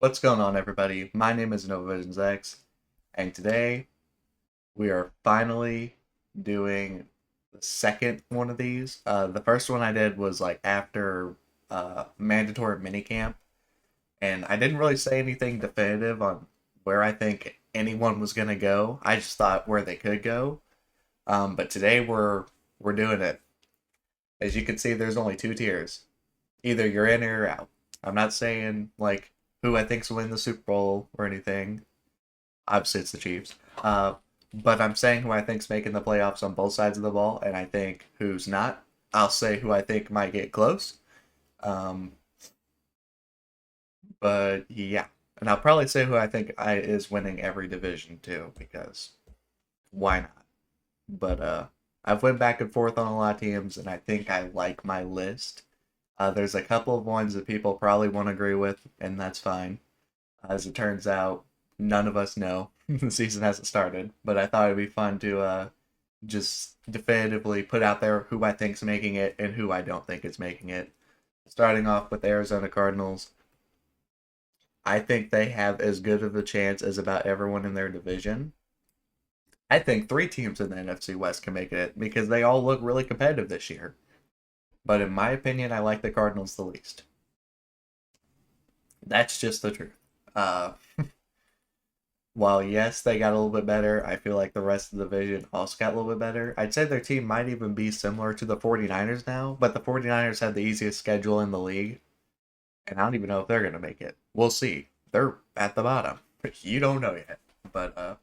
What's going on, everybody? My name is NoVaVisionsx, and today we are finally doing the second one of these. The first one I did was like after mandatory minicamp, and I didn't really say anything definitive on where I think anyone was gonna go. I just thought where they could go. But today we're doing it. As you can see, there's only two tiers. Either you're in or you're out. I'm not saying like who I think's win the Super Bowl or anything. Obviously, it's the Chiefs. But I'm saying who I think's making the playoffs on both sides of the ball, and I think who's not. I'll say who I think might get close. Um, but yeah, and I'll probably say who I think is winning every division too, because why not? But I've went back and forth on a lot of teams, and I think I like my list. There's a couple of ones that people probably won't agree with, and that's fine. As it turns out, none of us know. The season hasn't started, but I thought it'd be fun to just definitively put out there who I think's making it and who I don't think is making it. Starting off with the Arizona Cardinals, I think they have as good of a chance as about everyone in their division. I think three teams in the NFC West can make it because they all look really competitive this year. But in my opinion, I like the Cardinals the least. That's just the truth. Uh, while yes, they got a little bit better, I feel like the rest of the division also got a little bit better. I'd say their team might even be similar to the 49ers now, but the 49ers have the easiest schedule in the league, and I don't even know if they're going to make it. We'll see. They're at the bottom. You don't know yet. But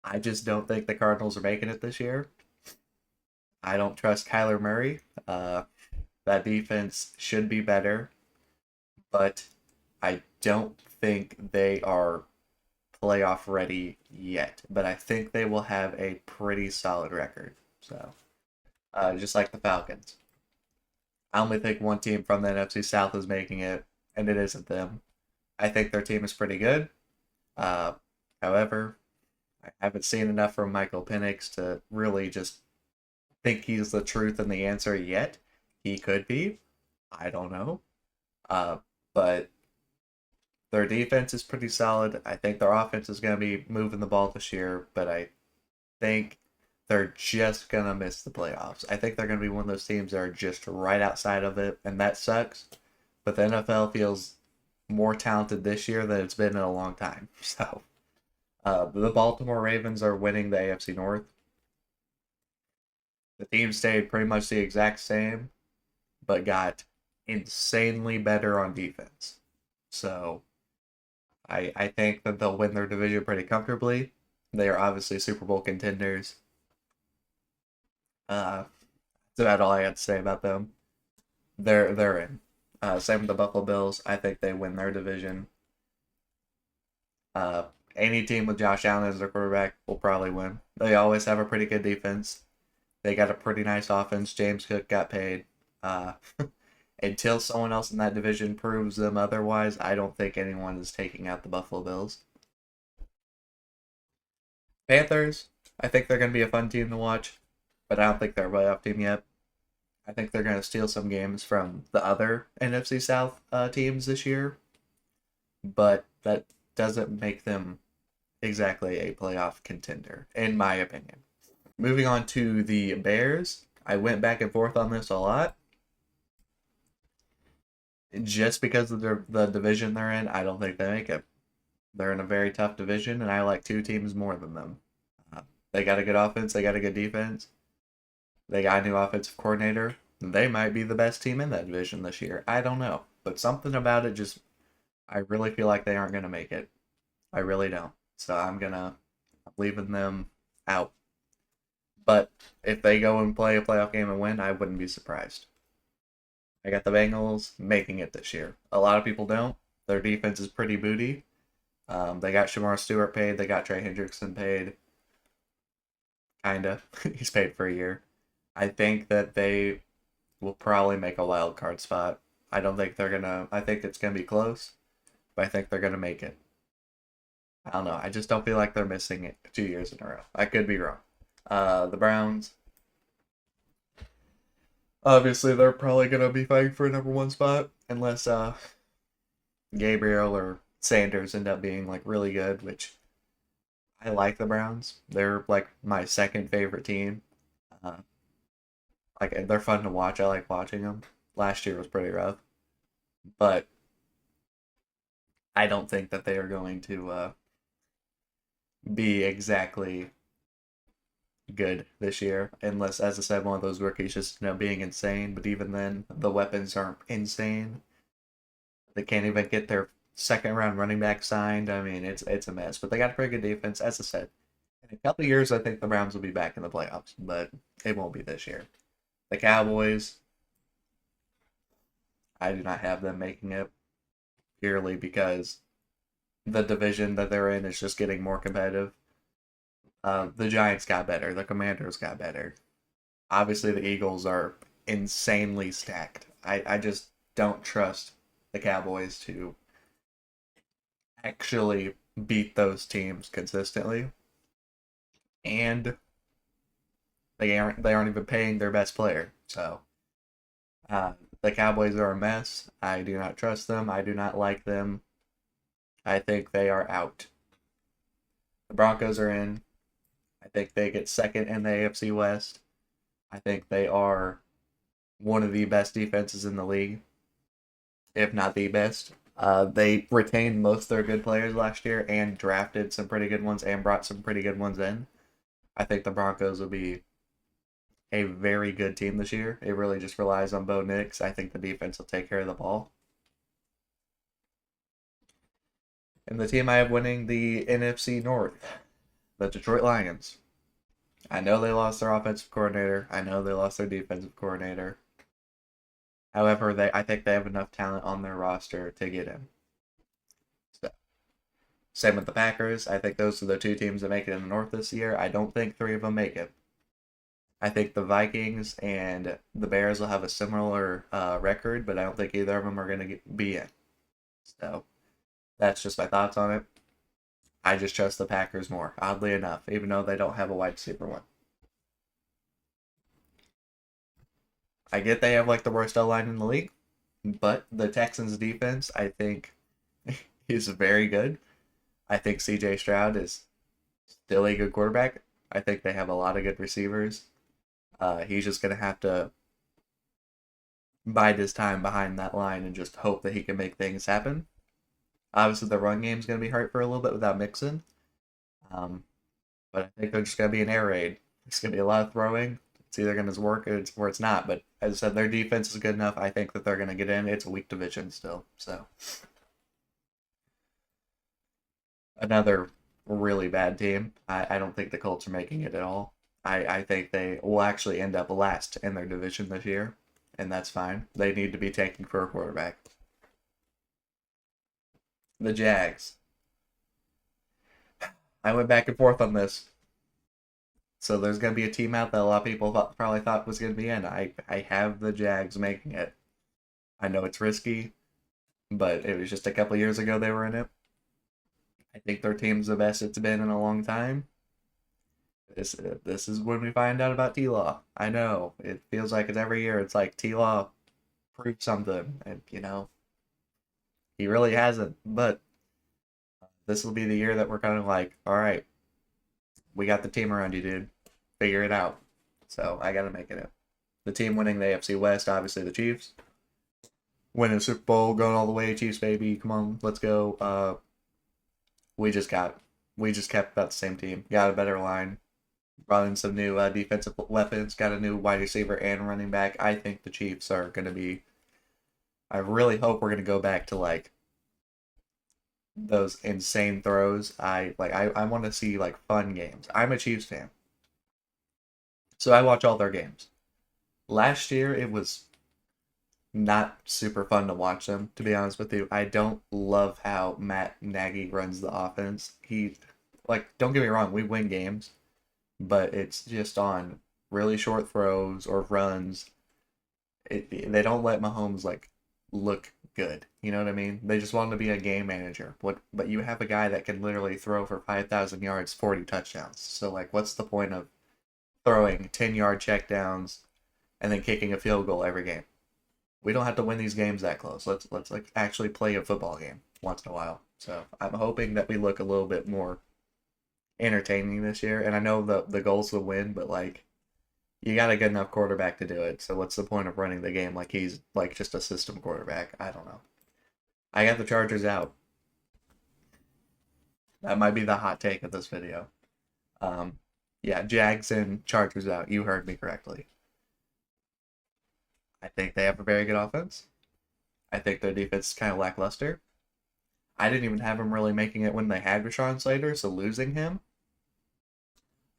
I just don't think the Cardinals are making it this year. I don't trust Kyler Murray. That defense should be better, but I don't think they are playoff ready yet, but I think they will have a pretty solid record. So, just like the Falcons. I only think one team from the NFC South is making it, and it isn't them. I think their team is pretty good. Uh, However, I haven't seen enough from Michael Penix to really just think he's the truth and the answer yet. He could be. I don't know. Uh, but their defense is pretty solid. I think their offense is going to be moving the ball this year, but I think they're just going to miss the playoffs. I think they're going to be one of those teams that are just right outside of it, and that sucks. But the NFL feels more talented this year than it's been in a long time. So, the Baltimore Ravens are winning the AFC North. The team stayed pretty much the exact same, but got insanely better on defense. So, I think that they'll win their division pretty comfortably. They are obviously Super Bowl contenders. That's about all I had to say about them. They're in. Same with the Buffalo Bills. I think they win their division. Any team with Josh Allen as their quarterback will probably win. They always have a pretty good defense. They got a pretty nice offense. James Cook got paid. Uh, until someone else in that division proves them otherwise, I don't think anyone is taking out the Buffalo Bills. Panthers, I think they're going to be a fun team to watch, but I don't think they're a playoff team yet. I think they're going to steal some games from the other NFC South teams this year, but that doesn't make them exactly a playoff contender, in my opinion. Moving on to the Bears, I went back and forth on this a lot. Just because of the division they're in, I don't think they make it. They're in a very tough division, and I like two teams more than them. They got a good offense, they got a good defense, they got a new offensive coordinator. They might be the best team in that division this year. I don't know. But something about it just, I really feel like they aren't going to make it. I really don't. So I'm leaving them out. But if they go and play a playoff game and win, I wouldn't be surprised. I got the Bengals making it this year. A lot of people don't. Their defense is pretty booty. They got Shamar Stewart paid. They got Trey Hendrickson paid. Kinda. He's paid for a year. I think that they will probably make a wild card spot. I don't think they're gonna. I think it's gonna be close, but I think they're gonna make it. I don't know. I just don't feel like they're missing it 2 years in a row. I could be wrong. The Browns. Obviously, they're probably gonna be fighting for a number one spot unless Gabriel or Sanders end up being like really good, which I like the Browns. They're like my second favorite team. Uh, like they're fun to watch. I like watching them. Last year was pretty rough, but I don't think that they are going to be exactly good this year, unless, as I said, one of those rookies just being insane. But even then, the weapons aren't insane. They can't even get their second round running back signed. I mean, it's a mess. But they got a pretty good defense, as I said. In a couple of years, I think the Browns will be back in the playoffs, but it won't be this year. The Cowboys, I do not have them making it purely because the division that they're in is just getting more competitive. The Giants got better. The Commanders got better. Obviously, the Eagles are insanely stacked. I just don't trust the Cowboys to actually beat those teams consistently. And they aren't even paying their best player. So the Cowboys are a mess. I do not trust them. I do not like them. I think they are out. The Broncos are in. I think they get second in the AFC West. I think they are one of the best defenses in the league, if not the best. They retained most of their good players last year and drafted some pretty good ones and brought some pretty good ones in. I think the Broncos will be a very good team this year. It really just relies on Bo Nix. I think the defense will take care of the ball. And the team I have winning the NFC North, the Detroit Lions. I know they lost their offensive coordinator. I know they lost their defensive coordinator. However, I think they have enough talent on their roster to get in. So, same with the Packers. I think those are the two teams that make it in the North this year. I don't think three of them make it. I think the Vikings and the Bears will have a similar record, but I don't think either of them are going to be in. So, that's just my thoughts on it. I just trust the Packers more, oddly enough, even though they don't have a wide receiver one. I get they have like the worst O-line in the league, but the Texans defense, I think, is very good. I think CJ Stroud is still a good quarterback. I think they have a lot of good receivers. He's just going to have to bide his time behind that line and just hope that he can make things happen. Obviously, the run game is going to be hurt for a little bit without Mixon. But I think they're just going to be an air raid. It's going to be a lot of throwing. It's either going to work or it's not. But as I said, their defense is good enough. I think that they're going to get in. It's a weak division still. So another really bad team. I don't think the Colts are making it at all. I think they will actually end up last in their division this year, and that's fine. They need to be taking for a quarterback. The Jags. I went back and forth on this. So there's going to be a team out that a lot of people probably thought was going to be in. I have the Jags making it. I know it's risky, but it was just a couple years ago they were in it. I think their team's the best it's been in a long time. This is when we find out about T-Law. I know, it feels like it's every year. It's like T-Law proved something, and he really hasn't. But this will be the year that we're kind of like, all right, we got the team around you, dude. Figure it out. So I got to make it. The team winning the AFC West, obviously the Chiefs. Winning the Super Bowl, going all the way, Chiefs, baby. Come on, let's go. We just kept about the same team. Got a better line. Brought in some new defensive weapons. Got a new wide receiver and running back. I think the Chiefs are going to be... I really hope we're going to go back to, like, those insane throws. I want to see, like, fun games. I'm a Chiefs fan, so I watch all their games. Last year, it was not super fun to watch them, to be honest with you. I don't love how Matt Nagy runs the offense. Don't get me wrong, we win games, but it's just on really short throws or runs. They don't let Mahomes, look good. You know what I mean? They just want him to be a game manager. But you have a guy that can literally throw for 5,000 yards, 40 touchdowns. So, what's the point of throwing 10-yard checkdowns and then kicking a field goal every game? We don't have to win these games that close. Let's actually play a football game once in a while. So I'm hoping that we look a little bit more entertaining this year. And I know the goal's to win, but like you got a good enough quarterback to do it. So what's the point of running the game like he's like just a system quarterback? I don't know. I got the Chargers out. That might be the hot take of this video. Um, yeah, Jags and Chargers out. You heard me correctly. I think they have a very good offense. I think their defense is kind of lackluster. I didn't even have them really making it when they had Rashawn Slater, so losing him.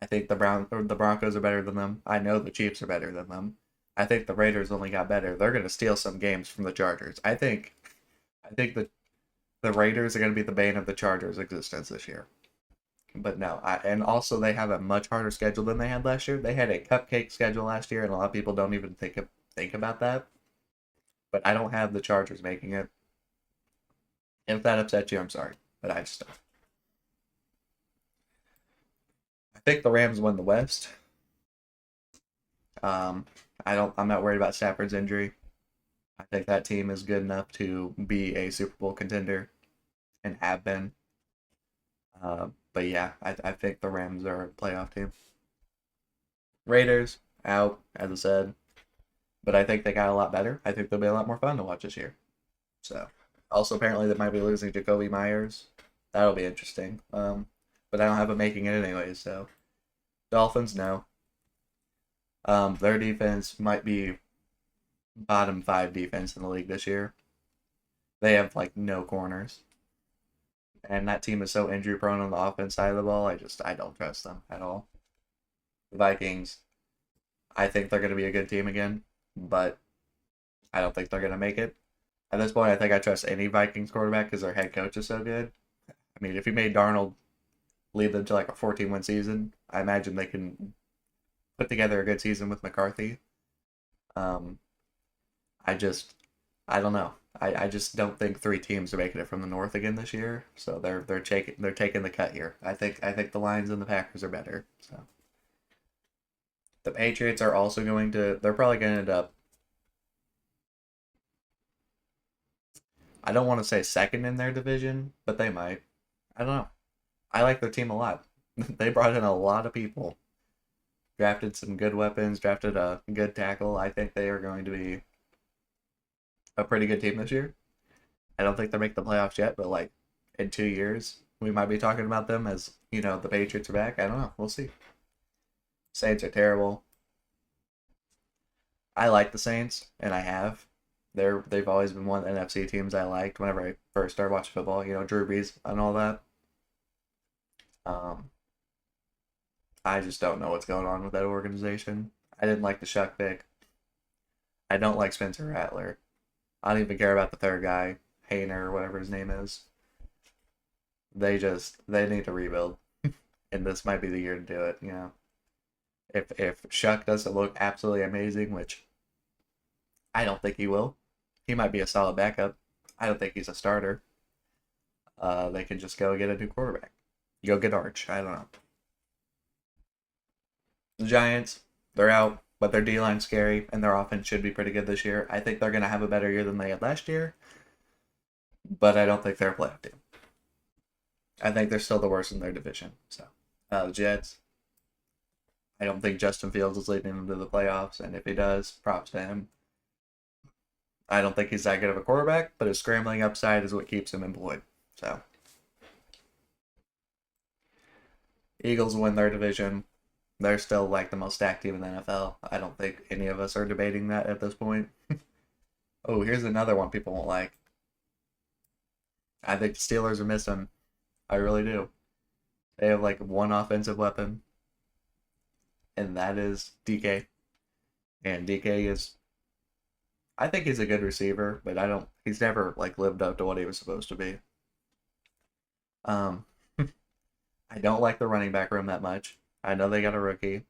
I think the Broncos are better than them. I know the Chiefs are better than them. I think the Raiders only got better. They're going to steal some games from the Chargers. I think the Raiders are going to be the bane of the Chargers' existence this year. But no, and also they have a much harder schedule than they had last year. They had a cupcake schedule last year, and a lot of people don't even think about that. But I don't have the Chargers making it. If that upsets you, I'm sorry, but I just don't. I think the Rams win the West. I'm not worried about Stafford's injury. I think that team is good enough to be a Super Bowl contender and have been. But yeah, I think the Rams are a playoff team. Raiders out, as I said, but I think they got a lot better. I think they'll be a lot more fun to watch this year. So, also apparently they might be losing Jacoby Myers. That'll be interesting. But I don't have them making it anyway. So, Dolphins no. Their defense might be bottom 5 defense in the league this year. They have like no corners. And that team is so injury prone on the offense side of the ball. I don't trust them at all. The Vikings, I think they're going to be a good team again, but I don't think they're going to make it. At this point, I think I trust any Vikings quarterback because their head coach is so good. I mean, if you made Darnold lead them to like a 14-win season, I imagine they can put together a good season with McCarthy. I don't know. I just don't think 3 teams are making it from the North again this year. So they're taking the cut here. I think the Lions and the Packers are better. So the Patriots are also they're probably going to end up, I don't want to say second in their division, but they might. I don't know. I like their team a lot. They brought in a lot of people. Drafted some good weapons, drafted a good tackle. I think they are going to be a pretty good team this year. I don't think they'll make the playoffs yet, but like in 2 years, we might be talking about them as, the Patriots are back. I don't know. We'll see. Saints are terrible. I like the Saints, and I have. They've always been one of the NFC teams I liked whenever I first started watching football. Drew Brees and all that. I just don't know what's going on with that organization. I didn't like the Shuck pick. I don't like Spencer Rattler. I don't even care about the third guy, Hayner or whatever his name is. They need to rebuild, and this might be the year to do it. If Shuck doesn't look absolutely amazing, which I don't think he will, he might be a solid backup. I don't think he's a starter. They can just go get a new quarterback. Go get Arch. I don't know. The Giants, they're out, but their D-line's scary, and their offense should be pretty good this year. I think they're going to have a better year than they had last year, but I don't think they're a playoff team. I think they're still the worst in their division. So, the Jets, I don't think Justin Fields is leading them to the playoffs, and if he does, props to him. I don't think he's that good of a quarterback, but his scrambling upside is what keeps him employed. So, Eagles win their division. They're still like the most stacked team in the NFL. I don't think any of us are debating that at this point. Oh, here's another one people won't like. I think the Steelers are missing. I really do. They have like one offensive weapon, and that is DK. And DK is, I think he's a good receiver, but he's never like lived up to what he was supposed to be. I don't like the running back room that much. I know they got a rookie.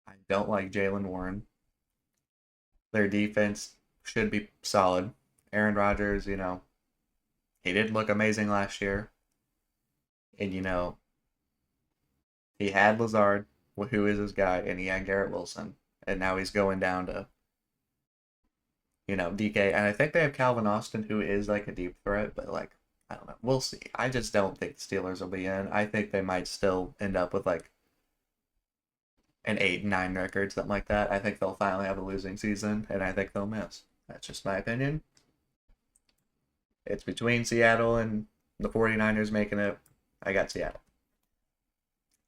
I don't like Jalen Warren. Their defense should be solid. Aaron Rodgers, he didn't look amazing last year. And, he had Lazard, who is his guy, and he had Garrett Wilson. And now he's going down to, DK. And I think they have Calvin Austin, who is like a deep threat, but like, I don't know. We'll see. I just don't think the Steelers will be in. I think they might still end up with like an 8-9 record, something like that. I think they'll finally have a losing season, and I think they'll miss. That's just my opinion. It's between Seattle and the 49ers making it. I got Seattle.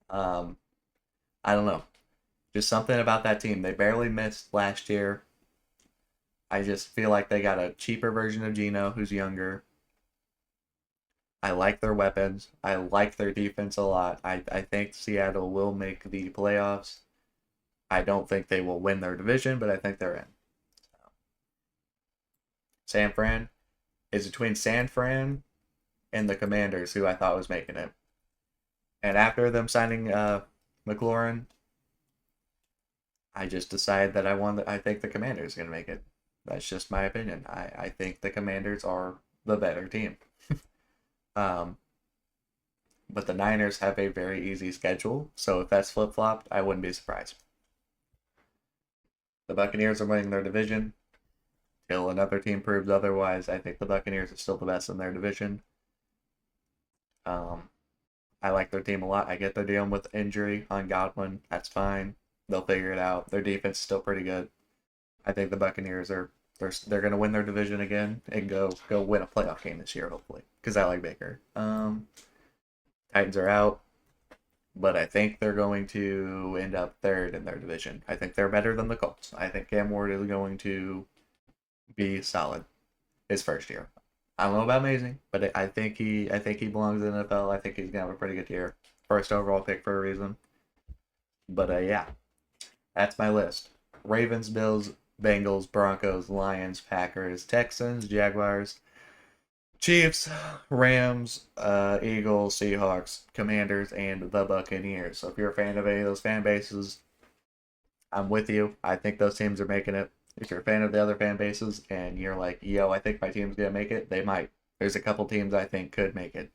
Um, I don't know. Just something about that team. They barely missed last year. I just feel like they got a cheaper version of Geno who's younger. I like their weapons. I like their defense a lot. I think Seattle will make the playoffs. I don't think they will win their division, but I think they're in. San Fran is between San Fran and the Commanders, who I thought was making it. And after them signing McLaurin, I just decided that I think the Commanders are going to make it. That's just my opinion. I think the Commanders are the better team. um, but the Niners have a very easy schedule, so if that's flip-flopped, I wouldn't be surprised. The Buccaneers are winning their division. Till another team proves otherwise, I think the Buccaneers are still the best in their division. I like their team a lot. I get they're dealing with injury on Godwin. That's fine. They'll figure it out. Their defense is still pretty good. I think the Buccaneers they're going to win their division again and go win a playoff game this year, hopefully, because I like Baker. Titans are out, but I think they're going to end up third in their division. I think they're better than the Colts. I think Cam Ward is going to be solid his first year. I don't know about amazing, but I think he belongs in the NFL. I think he's gonna have a pretty good year. First overall pick for a reason. But yeah, that's my list. Ravens, Bills, Bengals, Broncos, Lions, Packers, Texans, Jaguars, Chiefs, Rams, Eagles, Seahawks, Commanders, and the Buccaneers. So if you're a fan of any of those fan bases, I'm with you. I think those teams are making it. If you're a fan of the other fan bases and you're like, yo, I think my team's gonna make it, they might. There's a couple teams I think could make it.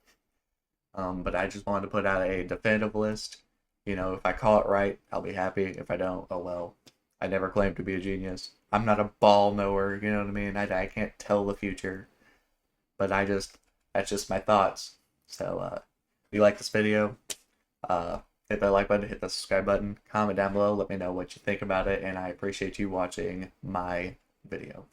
But I just wanted to put out a definitive list. If I call it right, I'll be happy. If I don't, oh well. I never claimed to be a genius. I'm not a ball knower, you know what I mean? I can't tell the future. But that's just my thoughts. So, if you like this video, hit that like button, hit the subscribe button, comment down below, let me know what you think about it, and I appreciate you watching my video.